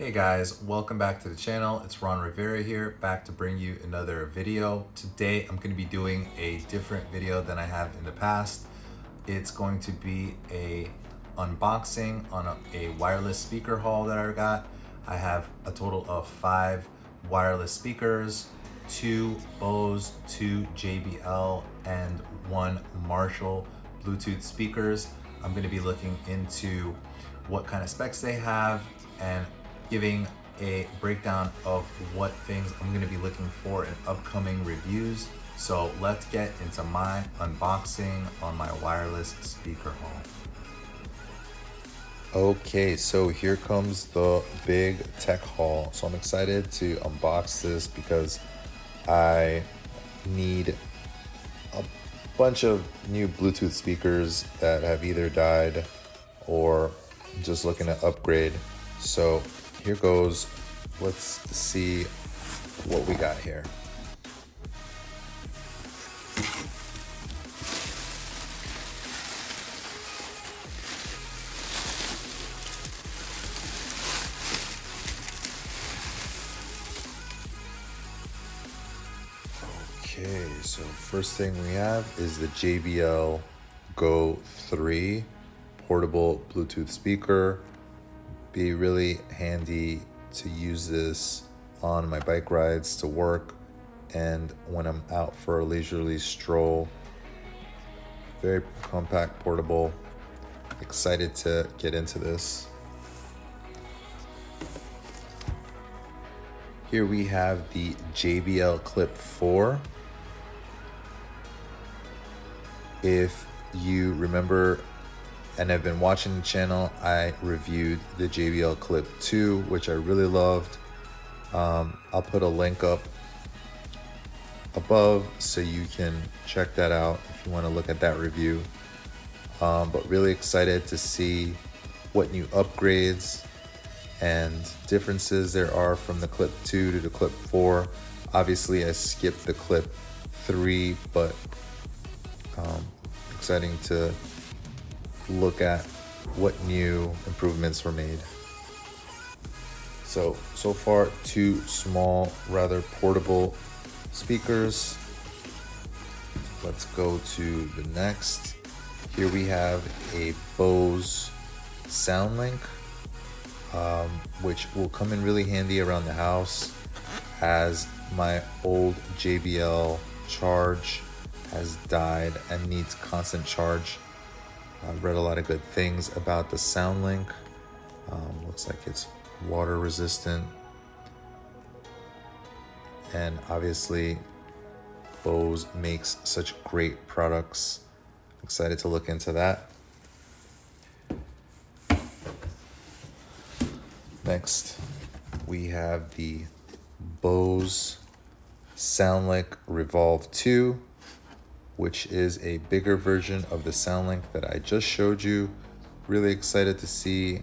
Hey guys, welcome back to the channel. It's Ron Rivera here, back to bring you another video. Today I'm going to be doing a different video than I have in the past. It's going to be a unboxing on a wireless speaker haul that I got. I have a total of 5 wireless speakers, 2 Bose, 2 JBL, and 1 Marshall Bluetooth speakers. I'm going to be looking into what kind of specs they have and giving a breakdown of what things I'm going to be looking for in upcoming reviews. So let's get into my unboxing on my wireless speaker haul. Okay, so here comes the big tech haul. So I'm excited to unbox this because I need a bunch of new Bluetooth speakers that have either died or just looking to upgrade. So here goes. Let's see what we got here. Okay, so first thing we have is the JBL Go 3 portable Bluetooth speaker. Be really handy to use this on my bike rides to work and when I'm out for a leisurely stroll. Very compact, portable. Excited to get into this. Here we have the JBL Clip 4. If you remember and have been watching the channel, I reviewed the JBL Clip 2, which I really loved. I'll put a link up above so you can check that out if you want to look at that review. But really excited to see what new upgrades and differences there are from the Clip 2 to the Clip 4. Obviously, I skipped the Clip 3, but exciting to look at what new improvements were made. So far, 2 small, rather portable speakers. Let's go to the next. Here we have a Bose SoundLink, which will come in really handy around the house as my old JBL Charge has died and needs constant charge. I've read a lot of good things about the SoundLink. Looks like it's water resistant. And obviously, Bose makes such great products. Excited to look into that. Next, we have the Bose SoundLink Revolve 2, which is a bigger version of the SoundLink that I just showed you. Really excited to see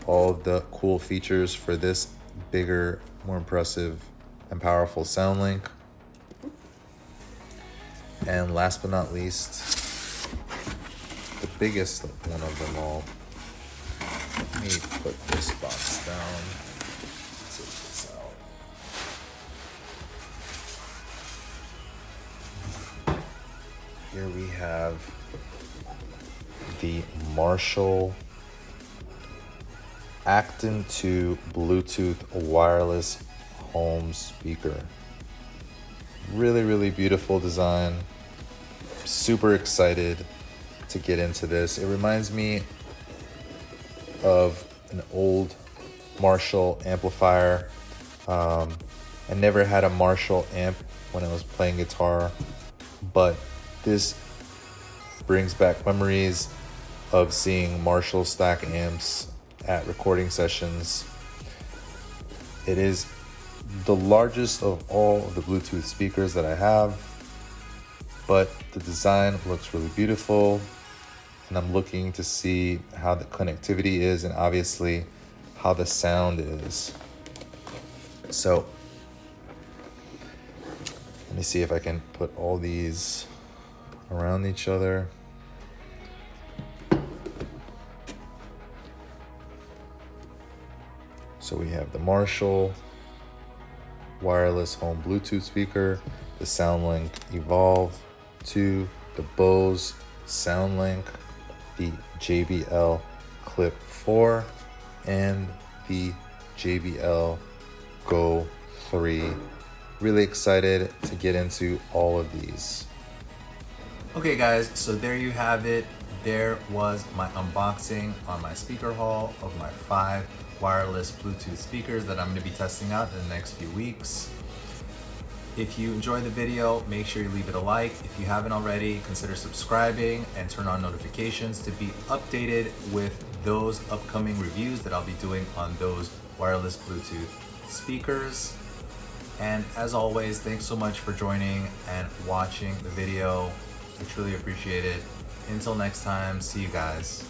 all the cool features for this bigger, more impressive and powerful SoundLink. And last but not least, the biggest one of them all. Let me put this box down. Take this out. Here we have the Marshall Acton 2 Bluetooth wireless home speaker. Really beautiful design. Super excited to get into this. It reminds me of an old Marshall amplifier. I never had a Marshall amp when I was playing guitar, but this brings back memories of seeing Marshall stack amps at recording sessions. It is the largest of all of the Bluetooth speakers that I have, but the design looks really beautiful, and I'm looking to see how the connectivity is and obviously how the sound is. So let me see if I can put all these around each other. So we have the Marshall wireless home Bluetooth speaker, the SoundLink Evolve 2, the Bose SoundLink, the JBL Clip 4, and the JBL Go 3. Really excited to get into all of these. Okay guys, so there you have it. There was my unboxing on my speaker haul of my 5 wireless Bluetooth speakers that I'm going to be testing out in the next few weeks. If you enjoyed the video, make sure you leave it a like. If you haven't already, consider subscribing and turn on notifications to be updated with those upcoming reviews that I'll be doing on those wireless Bluetooth speakers. And as always, thanks so much for joining and watching the video. I truly appreciate it. Until next time, see you guys.